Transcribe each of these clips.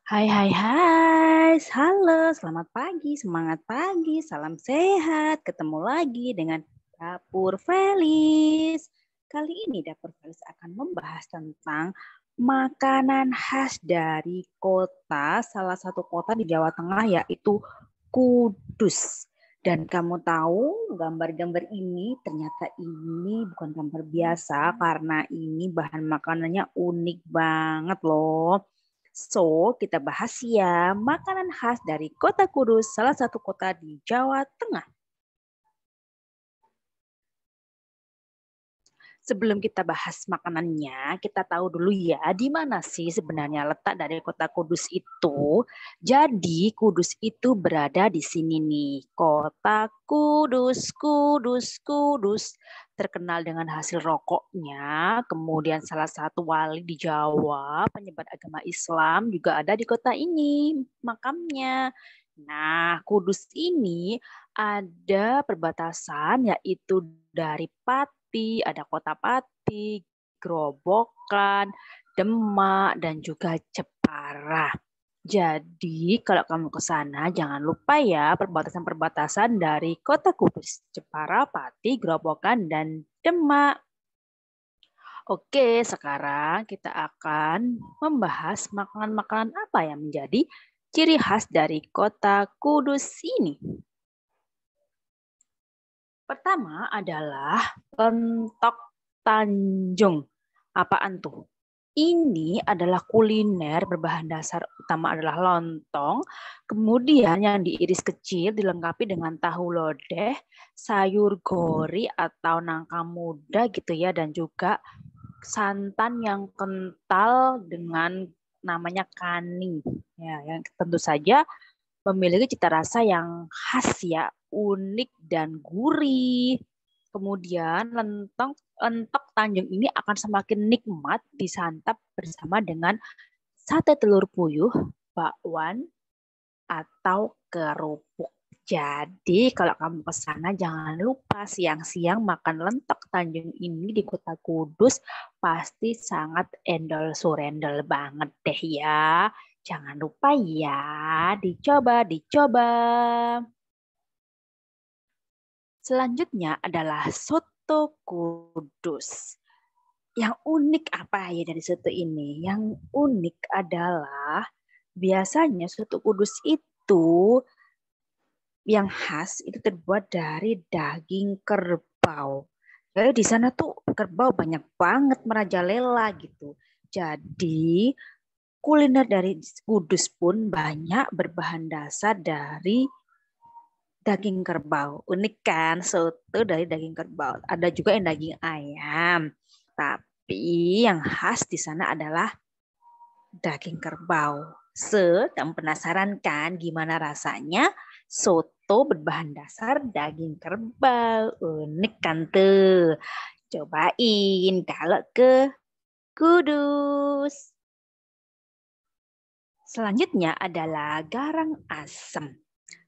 Hai, hai, hai. Halo, selamat pagi, semangat pagi, salam sehat. Ketemu lagi dengan Dapur Felis. Kali ini Dapur Felis akan membahas tentang makanan khas dari salah satu kota di Jawa Tengah, yaitu Kudus. Dan kamu tahu gambar-gambar ini ternyata ini bukan gambar biasa karena ini bahan makanannya unik banget loh. So, kita bahas ya makanan khas dari Kota Kudus, salah satu kota di Jawa Tengah. Sebelum kita bahas makanannya, kita tahu dulu ya di mana sih sebenarnya letak dari Kota Kudus itu. Jadi Kudus itu berada di sini nih. Kota Kudus, Kudus, Kudus. Terkenal dengan hasil rokoknya. Kemudian salah satu wali di Jawa, penyebar agama Islam juga ada di kota ini makamnya. Nah, Kudus ini ada perbatasan yaitu dari ada Kota Pati, Grobogan, Demak, dan juga Jepara. Jadi kalau kamu ke sana jangan lupa ya perbatasan-perbatasan dari Kota Kudus, Jepara, Pati, Grobogan, dan Demak. Oke, sekarang kita akan membahas makanan-makanan apa yang menjadi ciri khas dari Kota Kudus ini. Pertama adalah lentok Tanjung. Apaan tuh? Ini adalah kuliner berbahan dasar utama adalah lontong, kemudian yang diiris kecil dilengkapi dengan tahu lodeh, sayur gori atau nangka muda gitu ya, dan juga santan yang kental dengan namanya kani. Ya, yang tentu saja memiliki cita rasa yang khas ya, unik dan gurih. Kemudian lentok Tanjung ini akan semakin nikmat disantap bersama dengan sate telur puyuh, bakwan, atau kerupuk. Jadi kalau kamu ke sana jangan lupa siang-siang makan lentok Tanjung ini di Kota Kudus pasti sangat endol surendol banget deh ya. Jangan lupa ya, dicoba. Selanjutnya adalah soto Kudus. Yang unik apa ya dari soto ini? Yang unik adalah biasanya soto Kudus itu yang khas itu terbuat dari daging kerbau. Jadi di sana tuh kerbau banyak banget merajalela gitu. Jadi kuliner dari Kudus pun banyak berbahan dasar dari daging kerbau. Unik kan, soto dari daging kerbau. Ada juga yang daging ayam. Tapi yang khas di sana adalah daging kerbau. Kamu penasaran kan gimana rasanya soto berbahan dasar daging kerbau? Unik kan tuh. Cobain kalau ke Kudus. Selanjutnya adalah garang asem.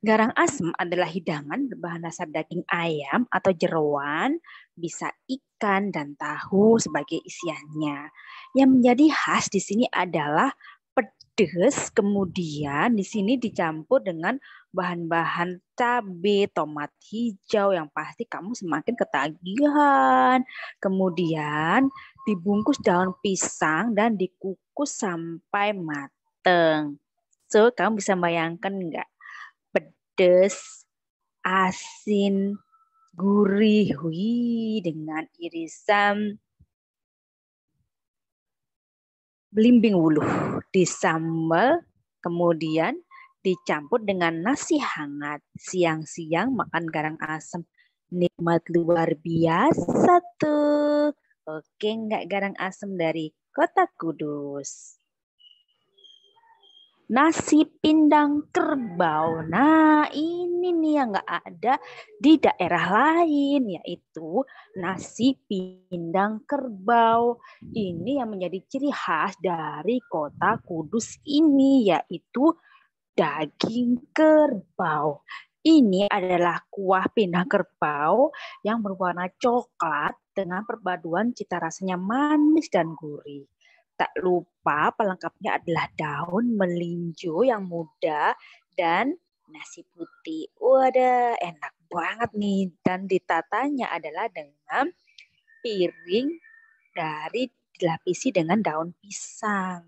Garang asem adalah hidangan berbahan dasar daging ayam atau jeroan, bisa ikan dan tahu sebagai isiannya. Yang menjadi khas di sini adalah pedas, kemudian di sini dicampur dengan bahan-bahan cabai, tomat hijau yang pasti kamu semakin ketagihan. Kemudian dibungkus daun pisang dan dikukus sampai matang. So, kamu bisa bayangkan nggak? Pedas, asin, gurih, dengan irisan belimbing wuluh di sambal, kemudian dicampur dengan nasi hangat. Siang-siang makan garang asam, nikmat luar biasa tuh. Oke, nggak garang asam dari Kota Kudus? Nasi pindang kerbau. Nah, ini nih yang nggak ada di daerah lain, yaitu nasi pindang kerbau. Ini yang menjadi ciri khas dari Kota Kudus ini, yaitu daging kerbau. Ini adalah kuah pindang kerbau yang berwarna coklat dengan perpaduan cita rasanya manis dan gurih. Tak lupa pelengkapnya adalah daun melinjo yang muda dan nasi putih. Wadah, enak banget nih. Dan ditatanya adalah dengan piring dari dilapisi dengan daun pisang.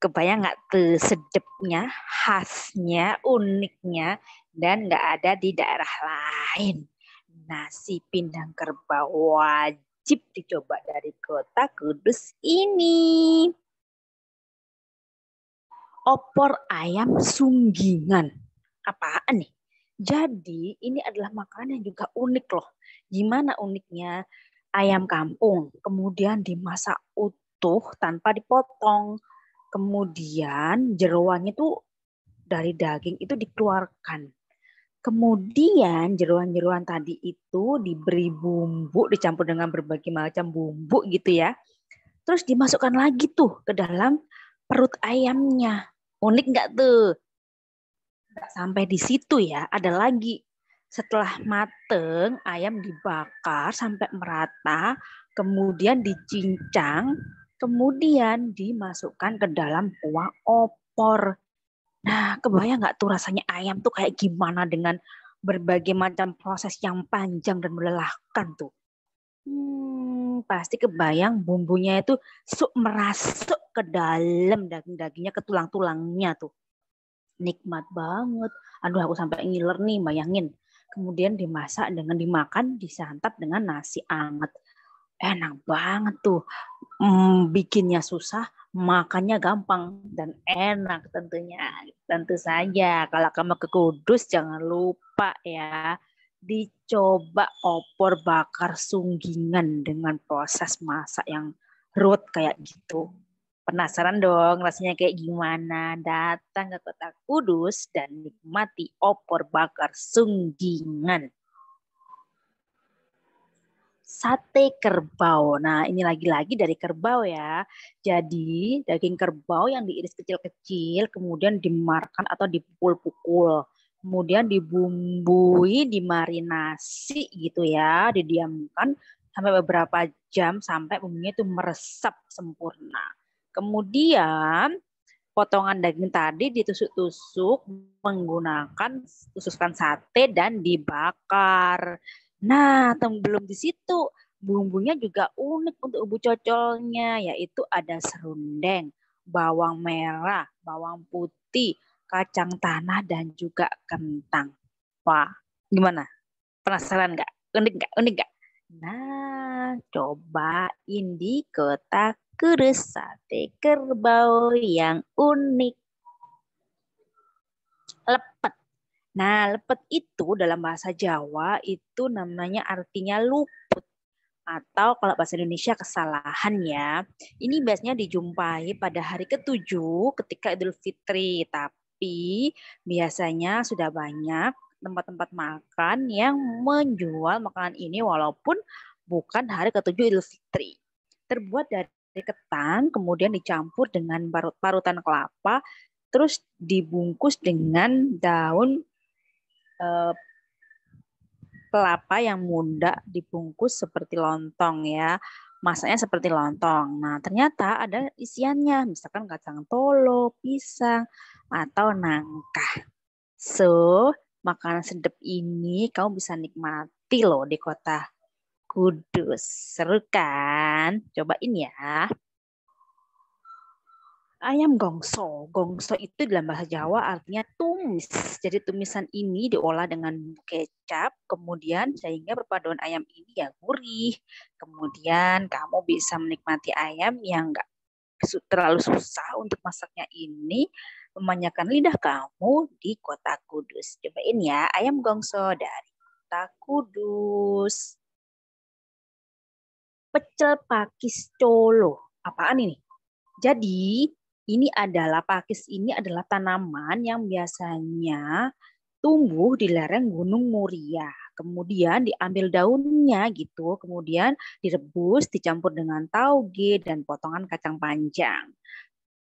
Kebayang nggak tuh sedapnya, khasnya, uniknya, dan nggak ada di daerah lain. Nasi pindang kerbau wajib dicoba dari kota Kudus ini. Opor ayam sunggingan. Apaan nih? Jadi ini adalah makanan yang juga unik loh. Gimana uniknya? Ayam kampung, kemudian dimasak utuh tanpa dipotong. Kemudian jeroannya tuh dari daging itu dikeluarkan. Kemudian jeroan-jeroan tadi itu diberi bumbu, dicampur dengan berbagai macam bumbu gitu ya. Terus dimasukkan lagi tuh ke dalam perut ayamnya. Unik nggak tuh? Nggak sampai di situ ya, ada lagi. Setelah mateng, ayam dibakar sampai merata, kemudian dicincang, kemudian dimasukkan ke dalam kuah opor. Nah, kebayang nggak tuh rasanya ayam tuh kayak gimana dengan berbagai macam proses yang panjang dan melelahkan tuh. Pasti kebayang bumbunya itu merasuk ke dalam daging-dagingnya, ke tulang-tulangnya tuh. Nikmat banget. Aduh, aku sampai ngiler nih, bayangin. Kemudian dimasak dengan dimakan, disantap dengan nasi anget. Enak banget tuh. Bikinnya susah, makannya gampang dan enak tentunya. Tentu saja kalau kamu ke Kudus jangan lupa ya dicoba opor bakar sunggingan dengan proses masak yang ruwet kayak gitu. Penasaran dong rasanya kayak gimana? Datang ke kota Kudus dan nikmati opor bakar sunggingan. Sate kerbau. Nah, ini lagi-lagi dari kerbau ya. Jadi, daging kerbau yang diiris kecil-kecil, kemudian dimarkan atau dipukul-pukul. Kemudian dibumbui, dimarinasi gitu ya, didiamkan sampai beberapa jam sampai bumbunya itu meresap sempurna. Kemudian potongan daging tadi ditusuk-tusuk menggunakan tusukkan sate dan dibakar. Nah, belum di situ. Bumbunya juga unik untuk ubu cocolnya, yaitu ada serundeng, bawang merah, bawang putih, kacang tanah, dan juga kentang. Wah, gimana? Penasaran nggak? Unik nggak? Unik nggak? Nah, cobain di kota Kudus sate kerbau yang unik. Lepet. Nah, lepet itu dalam bahasa Jawa itu namanya artinya luput. Atau kalau bahasa Indonesia kesalahan ya. Ini biasanya dijumpai pada hari ke-7 ketika Idul Fitri. Tapi biasanya sudah banyak tempat-tempat makan yang menjual makanan ini walaupun bukan hari ke-7 Idul Fitri. Terbuat dari ketan, kemudian dicampur dengan parutan kelapa, terus dibungkus dengan daun kelapa yang muda dibungkus seperti lontong ya. Masaknya seperti lontong. Nah, ternyata ada isiannya, misalkan kacang tolo, pisang, atau nangka. So, makanan sedap ini kamu bisa nikmati loh di kota Kudus. Seru kan? Cobain ya. Ayam gongso. Gongso itu dalam bahasa Jawa artinya tumis. Jadi tumisan ini diolah dengan kecap, kemudian sehingga perpaduan ayam ini ya gurih. Kemudian kamu bisa menikmati ayam yang enggak terlalu susah untuk masaknya ini, memanjakan lidah kamu di kota Kudus. Cobain ya ayam gongso dari kota Kudus. Pecel pakis colo. Apaan ini? Jadi pakis ini adalah tanaman yang biasanya tumbuh di lereng Gunung Muria. Kemudian diambil daunnya gitu, kemudian direbus, dicampur dengan tauge dan potongan kacang panjang.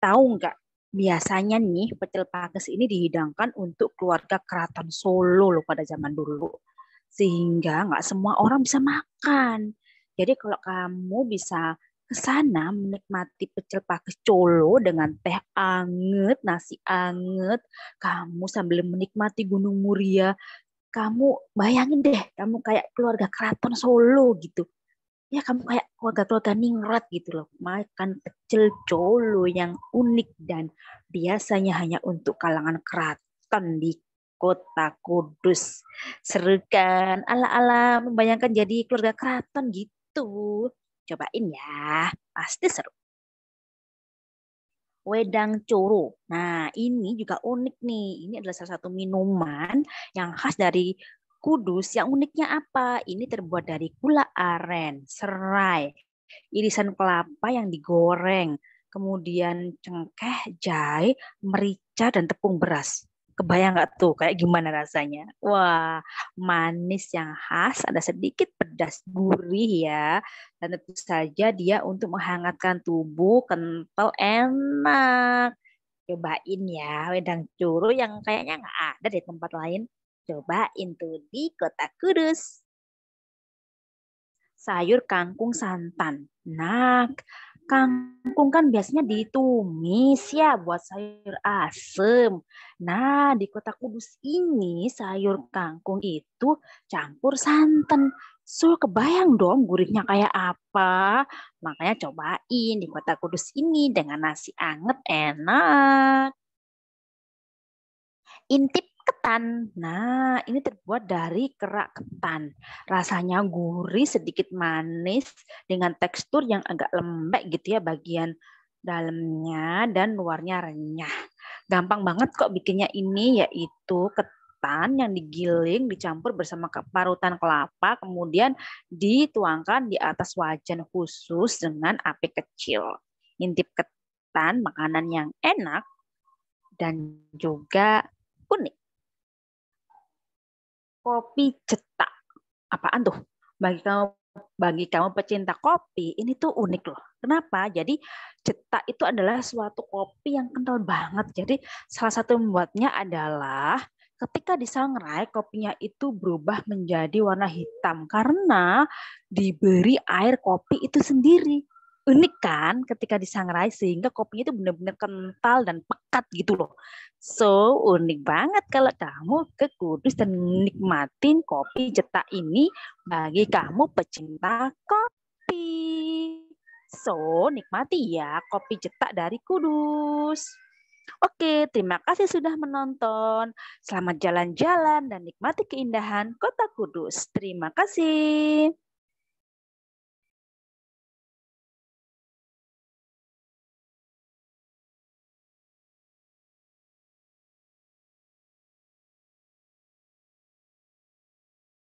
Tahu nggak? Biasanya nih pecel pakis ini dihidangkan untuk keluarga keraton Solo loh pada zaman dulu. Sehingga nggak semua orang bisa makan. Jadi kalau kamu bisa ke sana menikmati pecel pakis Colo dengan teh anget, nasi anget, kamu sambil menikmati Gunung Muria, kamu bayangin deh, kamu kayak keluarga keraton Solo gitu. Ya kamu kayak keluarga-keluarga ningrat gitu loh. Makan pecel Colo yang unik dan biasanya hanya untuk kalangan keraton di kota Kudus. Seru kan? Ala-ala membayangkan jadi keluarga keraton gitu. Cobain ya, pasti seru. Wedang Coro. Nah, ini juga unik nih. Ini adalah salah satu minuman yang khas dari Kudus. Yang uniknya apa? Ini terbuat dari gula aren, serai, irisan kelapa yang digoreng, kemudian cengkeh, jahe, merica, dan tepung beras. Kebayang nggak tuh kayak gimana rasanya? Wah, manis yang khas, ada sedikit pedas gurih ya. Dan tentu saja dia untuk menghangatkan tubuh, kental, enak. Cobain ya, wedang curu yang kayaknya nggak ada di tempat lain. Cobain tuh di Kota Kudus. Sayur kangkung santan. Nah, kangkung kan biasanya ditumis ya buat sayur asem. Nah, di Kota Kudus ini sayur kangkung itu campur santan. So, kebayang dong gurihnya kayak apa. Makanya cobain di Kota Kudus ini dengan nasi anget enak. Intip ketan. Nah, ini terbuat dari kerak ketan. Rasanya gurih, sedikit manis, dengan tekstur yang agak lembek gitu ya bagian dalamnya dan luarnya renyah. Gampang banget kok bikinnya ini, yaitu ketan yang digiling, dicampur bersama parutan kelapa, kemudian dituangkan di atas wajan khusus dengan api kecil. Intip ketan, makanan yang enak dan juga unik. Kopi cetak. Apaan tuh? Bagi kamu pecinta kopi, ini tuh unik loh. Kenapa? Jadi cetak itu adalah suatu kopi yang kental banget. Jadi salah satu membuatnya adalah ketika disangrai kopinya itu berubah menjadi warna hitam karena diberi air kopi itu sendiri. Unik kan ketika disangrai sehingga kopinya itu benar-benar kental dan pekat gitu loh. So, unik banget kalau kamu ke Kudus dan nikmatin kopi cetak ini bagi kamu pecinta kopi. So, nikmati ya kopi cetak dari Kudus. Oke, terima kasih sudah menonton. Selamat jalan-jalan dan nikmati keindahan Kota Kudus. Terima kasih.